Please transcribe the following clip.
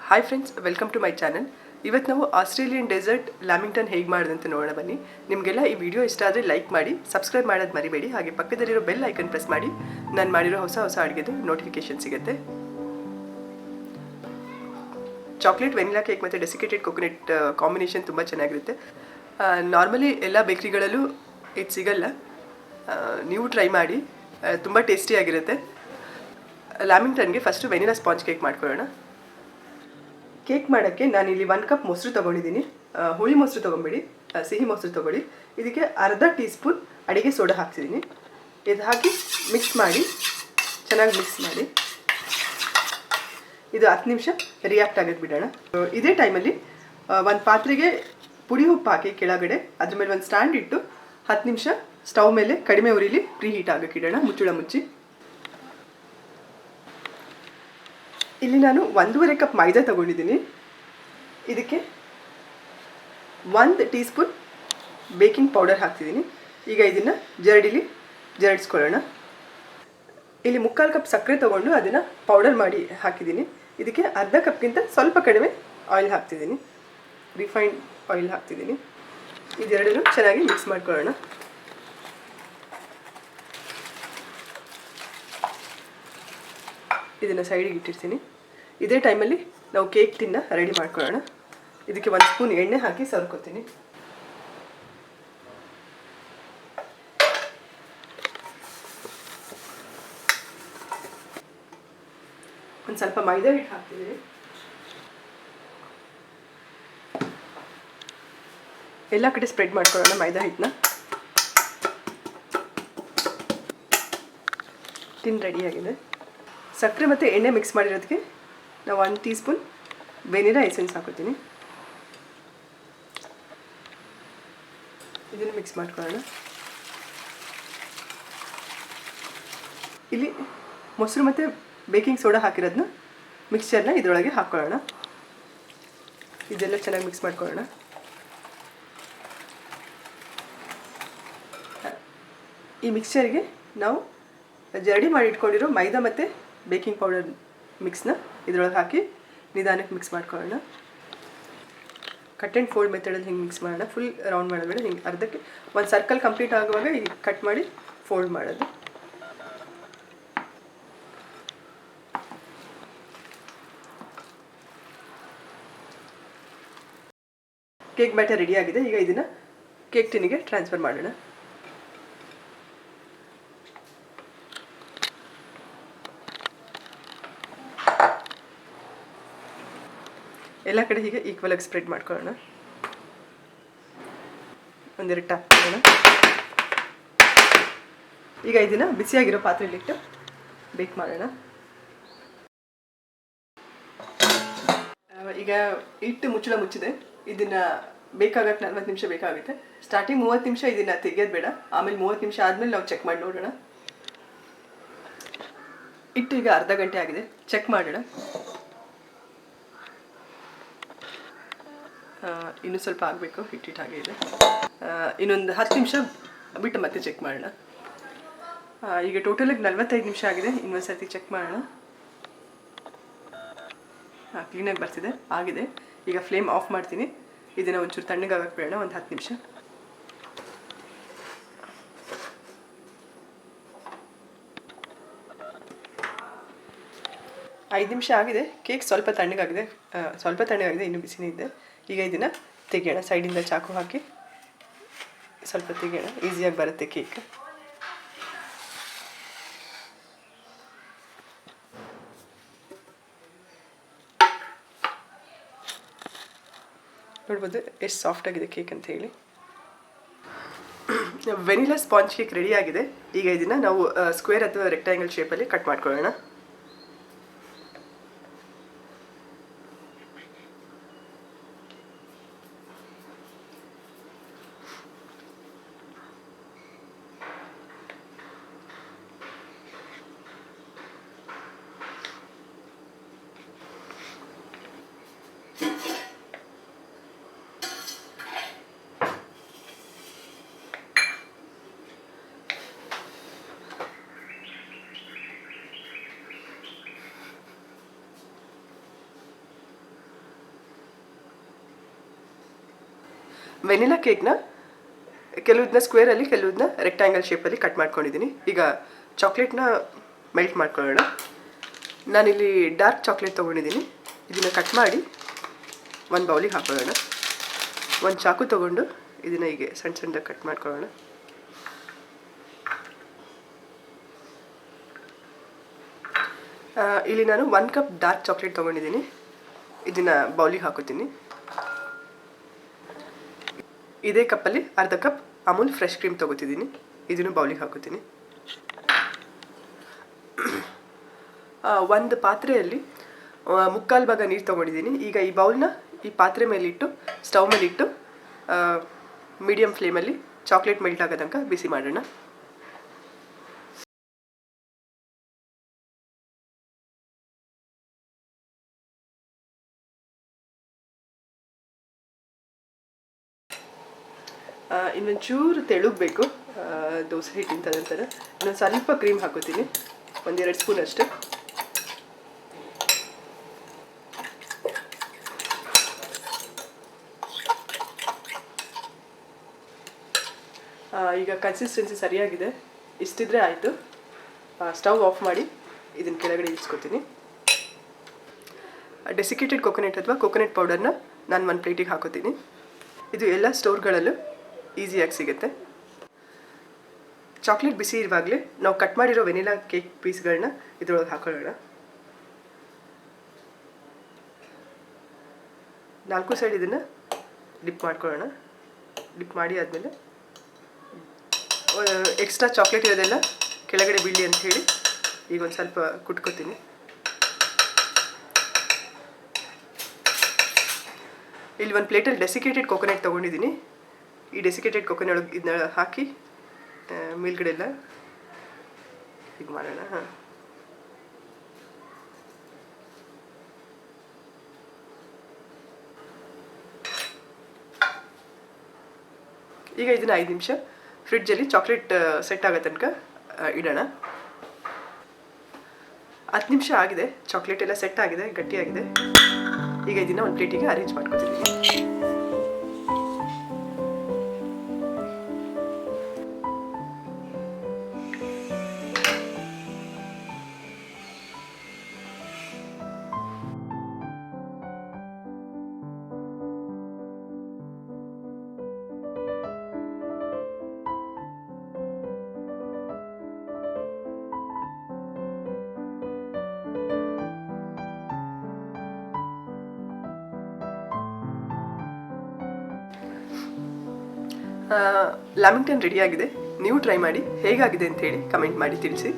Hi friends, welcome to my channel. ಇವತ್ತು ನಾವು Australian dessert Lamington ಹೇಗೆ ಮಾಡೋದಂತ ನೋಡೋಣ ಬನ್ನಿ. ನಿಮಗೆಲ್ಲ ಈ ವಿಡಿಯೋ ಇಷ್ಟ ಆದರೆ ಲೈಕ್ ಮಾಡಿ, ಸಬ್ಸ್ಕ್ರೈಬ್ ಮಾಡೋದು ಮರಿಬೇಡಿ. ಹಾಗೆ ಪಕ್ಕದಲ್ಲಿರೋ ಬೆಲ್ ಐಕನ್ ಪ್ರೆಸ್ ಮಾಡಿ ನಾನು ಮಾಡಿರೋ ಹೊಸ ಅಡುಗೆದು ನೋಟಿಫಿಕೇಶನ್ ಸಿಗುತ್ತೆ. ಚಾಕ್ಲೇಟ್ ವೆನಿಲಾ ಕೇಕ್ ಮತ್ತು ಡೆಸಿಕೇಟೆಡ್ ಕೊಕೊನೆಟ್ ಕಾಂಬಿನೇಷನ್ ತುಂಬ ಚೆನ್ನಾಗಿರುತ್ತೆ. ನಾರ್ಮಲಿ ಎಲ್ಲ ಬೇಕ್ರಿಗಳಲ್ಲೂ ಇದು ಸಿಗಲ್ಲ. ನೀವು ಟ್ರೈ ಮಾಡಿ, ತುಂಬ ಟೇಸ್ಟಿಯಾಗಿರುತ್ತೆ. ಲ್ಯಾಮಿಂಗ್ಟನ್ಗೆ ಫಸ್ಟು ವೆನಿಲಾ ಸ್ಪಾಂಜ್ ಕೇಕ್ ಮಾಡ್ಕೊಳ್ಳೋಣ. ಕೇಕ್ ಮಾಡೋಕ್ಕೆ ನಾನಿಲ್ಲಿ 1 ಕಪ್ ಮೊಸರು ತೊಗೊಂಡಿದ್ದೀನಿ. ಹುಳಿ ಮೊಸರು ತೊಗೊಂಬೇಡಿ, ಸಿಹಿ ಮೊಸರು ತೊಗೊಳ್ಳಿ. ಇದಕ್ಕೆ ಅರ್ಧ ಟೀ ಸ್ಪೂನ್ ಅಡುಗೆ ಸೋಡಾ ಹಾಕ್ತಿದ್ದೀನಿ. ಇದು ಹಾಕಿ ಮಿಕ್ಸ್ ಮಾಡಿ, ಚೆನ್ನಾಗಿ ಮಿಕ್ಸ್ ಮಾಡಿ. ಇದು 10 ನಿಮಿಷ ರಿಯಾಕ್ಟ್ ಆಗೋಕ್ಕೆ ಬಿಡೋಣ. ಇದೇ ಟೈಮಲ್ಲಿ ಒಂದು ಪಾತ್ರೆಗೆ ಪುಡಿ ಉಪ್ಪು ಹಾಕಿ ಕೆಳಗಡೆ ಅದ್ರ ಮೇಲೆ ಒಂದು ಸ್ಟ್ಯಾಂಡ್ ಇಟ್ಟು 10 ನಿಮಿಷ ಸ್ಟವ್ ಮೇಲೆ ಕಡಿಮೆ ಉರಿಲಿ ಪ್ರೀ ಹೀಟ್ ಆಗೋಕ್ಕೆ ಇಡೋಣ, ಮುಚ್ಚಳ ಮುಚ್ಚಿ. ಇಲ್ಲಿ ನಾನು 1.5 ಕಪ್ ಮೈದಾ ತಗೊಂಡಿದ್ದೀನಿ. ಇದಕ್ಕೆ 1 ಟೀ ಸ್ಪೂನ್ ಬೇಕಿಂಗ್ ಪೌಡರ್ ಹಾಕ್ತಿದ್ದೀನಿ. ಈಗ ಇದನ್ನು ಜರಡಿಸ್ಕೊಳ್ಳೋಣ. ಇಲ್ಲಿ 3/4 ಕಪ್ ಸಕ್ಕರೆ ತೊಗೊಂಡು ಅದನ್ನು ಪೌಡರ್ ಮಾಡಿ ಹಾಕಿದ್ದೀನಿ. ಇದಕ್ಕೆ ಅರ್ಧ ಕಪ್ಗಿಂತ ಸ್ವಲ್ಪ ಕಡಿಮೆ ಆಯಿಲ್ ಹಾಕ್ತಿದ್ದೀನಿ, ರಿಫೈನ್ಡ್ ಆಯಿಲ್ ಹಾಕ್ತಿದ್ದೀನಿ. ಇದೆರಡನ್ನೂ ಚೆನ್ನಾಗಿ ಮಿಕ್ಸ್ ಮಾಡ್ಕೊಳ್ಳೋಣ. ಇದನ್ನು ಸೈಡಿಗೆ ಇಟ್ಟಿರ್ತೀನಿ. ಇದೇ ಟೈಮಲ್ಲಿ ನಾವು ಕೇಕ್ ಟಿನ್ನ ರೆಡಿ ಮಾಡ್ಕೊಳ್ಳೋಣ. ಇದಕ್ಕೆ 1 ಸ್ಪೂನ್ ಎಣ್ಣೆ ಹಾಕಿ ಸರ್ಕೋತೀನಿ. ಒಂದು ಸ್ವಲ್ಪ ಮೈದಾ ಹಿಟ್ಟು ಹಾಕ್ತಿದ್ದೀನಿ. ಎಲ್ಲ ಕಡೆ ಸ್ಪ್ರೆಡ್ ಮಾಡ್ಕೊಳ್ಳೋಣ ಮೈದಾ ಹಿಟ್ಟನ್ನ. ಟಿನ್ ರೆಡಿಯಾಗಿದೆ. ಸಕ್ಕರೆ ಮತ್ತು ಎಣ್ಣೆ ಮಿಕ್ಸ್ ಮಾಡಿರೋದಕ್ಕೆ ನಾವು 1 ಟೀ ಸ್ಪೂನ್ ವೆನಿಲಾ ಎಸೆನ್ಸ್ ಹಾಕೋತೀನಿ. ಇದನ್ನು ಮಿಕ್ಸ್ ಮಾಡ್ಕೊಳ್ಳೋಣ. ಇಲ್ಲಿ ಮೊಸರು ಮತ್ತು ಬೇಕಿಂಗ್ ಸೋಡಾ ಹಾಕಿರೋದನ್ನ ಮಿಕ್ಸ್ಚರ್ನ ಇದರೊಳಗೆ ಹಾಕ್ಕೊಳ್ಳೋಣ. ಇದೆಲ್ಲ ಚೆನ್ನಾಗಿ ಮಿಕ್ಸ್ ಮಾಡ್ಕೊಳ್ಳೋಣ. ಈ ಮಿಕ್ಸ್ಚರ್ಗೆ ನಾವು ಜರಡಿ ಮಾಡಿ ಇಟ್ಕೊಂಡಿರೋ ಮೈದಾ ಮತ್ತು ಬೇಕಿಂಗ್ ಪೌಡರ್ ಮಿಕ್ಸ್ನ ಇದರೊಳಗೆ ಹಾಕಿ ನಿಧಾನಕ್ಕೆ ಮಿಕ್ಸ್ ಮಾಡ್ಕೊಳ್ಳೋಣ. ಕಟ್ ಆ್ಯಂಡ್ ಫೋಲ್ಡ್ ಮೆಥಡಲ್ಲಿ ಹಿಂಗೆ ಮಿಕ್ಸ್ ಮಾಡೋಣ. ಫುಲ್ ರೌಂಡ್ ಮಾಡೋಬೇಡ, ಹಿಂಗೆ ಅರ್ಧಕ್ಕೆ ಒಂದು ಸರ್ಕಲ್ ಕಂಪ್ಲೀಟ್ ಆಗುವಾಗ ಈಗ ಕಟ್ ಮಾಡಿ ಫೋಲ್ಡ್ ಮಾಡೋದು. ಕೇಕ್ ಬ್ಯಾಟರ್ ರೆಡಿಯಾಗಿದೆ. ಈಗ ಇದನ್ನು ಕೇಕ್ ಟಿನ್ನಿಗೆ ಟ್ರಾನ್ಸ್ಫರ್ ಮಾಡೋಣ. ಎಲ್ಲ ಕಡೆ ಹೀಗೆ ಈಕ್ವಲಾಗಿ ಸ್ಪ್ರೆಡ್ ಮಾಡ್ಕೊಳ್ಳೋಣ. ಒಂದೆರಡು ಟ್ಯಾಪ್ ಮಾಡೋಣ. ಈಗ ಇದನ್ನು ಬಿಸಿಯಾಗಿರೋ ಪಾತ್ರೆಯಲ್ಲಿಟ್ಟು ಬೇಕ್ ಮಾಡೋಣ. ಈಗ ಇಟ್ಟು ಮುಚ್ಚಳ ಮುಚ್ಚಿದೆ. ಇದನ್ನು ಬೇಕಾಗಕ್ಕೆ 40 ನಿಮಿಷ ಬೇಕಾಗುತ್ತೆ. ಸ್ಟಾರ್ಟಿಂಗ್ 30 ನಿಮಿಷ ಇದನ್ನು ತೆಗೆಯೋದು ಬೇಡ. ಆಮೇಲೆ 30 ನಿಮಿಷ ಆದಮೇಲೆ ನಾವು ಚೆಕ್ ಮಾಡಿ ನೋಡೋಣ. ಇಟ್ಟು ಈಗ ಅರ್ಧ ಗಂಟೆ ಆಗಿದೆ. ಚೆಕ್ ಮಾಡೋಣ. ಇನ್ನೂ ಸ್ವಲ್ಪ ಆಗಬೇಕು, ಹಿಟ್ಟಿಟ್ಟು ಹಾಗೆ ಇದೆ. ಇನ್ನೊಂದು 10 ನಿಮಿಷ ಬಿಟ್ಟು ಮತ್ತೆ ಚೆಕ್ ಮಾಡೋಣ. ಈಗ ಟೋಟಲಾಗಿ 45 ನಿಮಿಷ ಆಗಿದೆ. ಇನ್ನೊಂದು ಸರ್ತಿ ಚೆಕ್ ಮಾಡೋಣ. ಕ್ಲೀನಾಗಿ ಬರ್ತಿದೆ, ಆಗಿದೆ. ಈಗ ಫ್ಲೇಮ್ ಆಫ್ ಮಾಡ್ತೀನಿ. ಇದನ್ನು ಒಂಚೂರು ತಣ್ಣಗಾಗಕ್ಕೆ ಬೇಡ, ಒಂದು 10 ನಿಮಿಷ. ಐದು ನಿಮಿಷ ಆಗಿದೆ. ಕೇಕ್ ಸ್ವಲ್ಪ ತಣ್ಣಗಾಗಿದೆ, ಇನ್ನೂ ಬಿಸಿನೇ ಇದೆ. ಈಗ ಇದನ್ನು ತೆಗೆಯೋಣ. ಸೈಡಿಂದ ಚಾಕು ಹಾಕಿ ಸ್ವಲ್ಪ ತೆಗೆಯೋಣ, ಈಸಿಯಾಗಿ ಬರುತ್ತೆ ಕೇಕ್. ನೋಡ್ಬೋದು ಎಷ್ಟು ಸಾಫ್ಟಾಗಿದೆ ಕೇಕ್ ಅಂತ ಹೇಳಿ. ವೆನಿಲಾ ಸ್ಪಾಂಜ್ ಕೇಕ್ ರೆಡಿಯಾಗಿದೆ. ಈಗ ಇದನ್ನು ನಾವು ಸ್ಕ್ವೇರ್ ಅಥವಾ ರೆಕ್ಟ್ಯಾಂಗಲ್ ಶೇಪಲ್ಲಿ ಕಟ್ ಮಾಡ್ಕೊಳ್ಳೋಣ. ವೆನಿಲಾ ಕೇಕ್ನ ಕೆಲವುದನ್ನ ಸ್ಕ್ವೇರಲ್ಲಿ ಕೆಲವುದನ್ನ ರೆಕ್ಟ್ಯಾಂಗಲ್ ಶೇಪಲ್ಲಿ ಕಟ್ ಮಾಡ್ಕೊಂಡಿದ್ದೀನಿ. ಈಗ ಚಾಕ್ಲೇಟ್ನ ಮೆಲ್ಟ್ ಮಾಡ್ಕೊಳ್ಳೋಣ. ನಾನಿಲ್ಲಿ ಡಾರ್ಕ್ ಚಾಕ್ಲೇಟ್ ತೊಗೊಂಡಿದ್ದೀನಿ. ಇದನ್ನು ಕಟ್ ಮಾಡಿ ಒಂದು ಬೌಲಿಗೆ ಹಾಕೊಳ್ಳೋಣ. ಒಂದು ಚಾಕು ತೊಗೊಂಡು ಇದನ್ನು ಹೀಗೆ ಸಣ್ಣ ಸಣ್ಣದಾಗಿ ಕಟ್ ಮಾಡ್ಕೊಳ್ಳೋಣ. ಇಲ್ಲಿ ನಾನು 1 ಕಪ್ ಡಾರ್ಕ್ ಚಾಕ್ಲೇಟ್ ತೊಗೊಂಡಿದ್ದೀನಿ. ಇದನ್ನು ಬೌಲಿಗೆ ಹಾಕೋತೀನಿ. ಇದೇ ಕಪ್ಪಲ್ಲಿ ಅರ್ಧ ಕಪ್ ಅಮೂಲ್ ಫ್ರೆಶ್ ಕ್ರೀಮ್ ತೊಗೋತಿದ್ದೀನಿ. ಇದನ್ನು ಬೌಲಿಗೆ ಹಾಕೋತೀನಿ. ಒಂದು ಪಾತ್ರೆಯಲ್ಲಿ 3/4 ಭಾಗ ನೀರು ತೊಗೊಂಡಿದ್ದೀನಿ. ಈಗ ಈ ಬೌಲ್ನ ಈ ಪಾತ್ರೆ ಮೇಲಿಟ್ಟು ಸ್ಟವ್ ಮೇಲಿಟ್ಟು ಮೀಡಿಯಮ್ ಫ್ಲೇಮಲ್ಲಿ ಚಾಕ್ಲೇಟ್ ಮೆಲ್ಟ್ ಆಗೋ ತನಕ ಬಿಸಿ ಮಾಡೋಣ. ಇನ್ನೊಂಚೂರು ತೆಳುಗಬೇಕು ದೋಸೆ ಹಿಟ್ಟಿನ ನಂತರ ಇನ್ನೊಂದು ಸ್ವಲ್ಪ ಕ್ರೀಮ್ ಹಾಕೋತೀನಿ, 1-2 ಸ್ಪೂನ್ ಅಷ್ಟು. ಈಗ ಕನ್ಸಿಸ್ಟೆನ್ಸಿ ಸರಿಯಾಗಿದೆ, ಇಷ್ಟಿದ್ರೆ ಆಯಿತು. ಸ್ಟವ್ ಆಫ್ ಮಾಡಿ ಇದನ್ನು ಕೆಳಗಡೆ ಇಳಿಸ್ಕೊತೀನಿ. ಡೆಸಿಕೇಟೆಡ್ ಕೊಕೊನೆಟ್ ಅಥವಾ ಕೊಕೊನೆಟ್ ಪೌಡರ್ನ ನಾನು ಒಂದು ಪ್ಲೇಟಿಗೆ ಹಾಕೋತೀನಿ. ಇದು ಎಲ್ಲ ಸ್ಟೋರ್ಗಳಲ್ಲೂ ಈಸಿಯಾಗಿ ಸಿಗುತ್ತೆ. ಚಾಕ್ಲೇಟ್ ಬಿಸಿ ಇರುವಾಗಲೇ ನಾವು ಕಟ್ ಮಾಡಿರೋ ವೆನಿಲಾ ಕೇಕ್ ಪೀಸ್ಗಳನ್ನ ಇದ್ರೊಳಗೆ ಹಾಕೊಳ್ಳೋಣ. 4 ಸೈಡ್ ಇದನ್ನು ಡಿಪ್ ಮಾಡ್ಕೊಳ್ಳೋಣ. ಡಿಪ್ ಮಾಡಿ ಆದಮೇಲೆ ಎಕ್ಸ್ಟ್ರಾ ಚಾಕ್ಲೇಟ್ ಇರೋದೆಲ್ಲ ಕೆಳಗಡೆ ಬೀಳಿ ಅಂತ ಹೇಳಿ ಈಗ ಒಂದು ಸ್ವಲ್ಪ ಕುಟ್ಕೋತೀನಿ. ಇಲ್ಲಿ ಒಂದು ಪ್ಲೇಟಲ್ಲಿ ಡೆಸಿಕೇಟೆಡ್ ಕೊಕೊನೆಟ್ ತೊಗೊಂಡಿದ್ದೀನಿ. ಈ ಡೆಸಿಕೇಟೆಡ್ ಕೊಕೊನೆಟ್ ಒಳಗೆ ಇದನ್ನ ಹಾಕಿ ಮೇಲ್ಗಡೆ ಎಲ್ಲ ಹೀಗೆ ಮಾಡೋಣ. ಈಗ ಇದನ್ನು 5 ನಿಮಿಷ ಫ್ರಿಡ್ಜಲ್ಲಿ ಚಾಕ್ಲೇಟ್ ಸೆಟ್ ಆಗೋ ತನಕ ಇಡೋಣ. 10 ನಿಮಿಷ ಆಗಿದೆ, ಚಾಕ್ಲೇಟ್ ಎಲ್ಲ ಸೆಟ್ ಆಗಿದೆ, ಗಟ್ಟಿಯಾಗಿದೆ. ಈಗ ಇದನ್ನು ಒಂದು ಪ್ಲೇಟಿಗೆ ಅರೇಂಜ್ ಮಾಡ್ಕೊತಿದ್ದೀನಿ. ಲ್ಯಾಮಿಂಗ್ಟನ್ ರೆಡಿಯಾಗಿದೆ. ನೀವು ಟ್ರೈ ಮಾಡಿ ಹೇಗಾಗಿದೆ ಅಂತ ಹೇಳಿ ಕಮೆಂಟ್ ಮಾಡಿ ತಿಳಿಸಿ.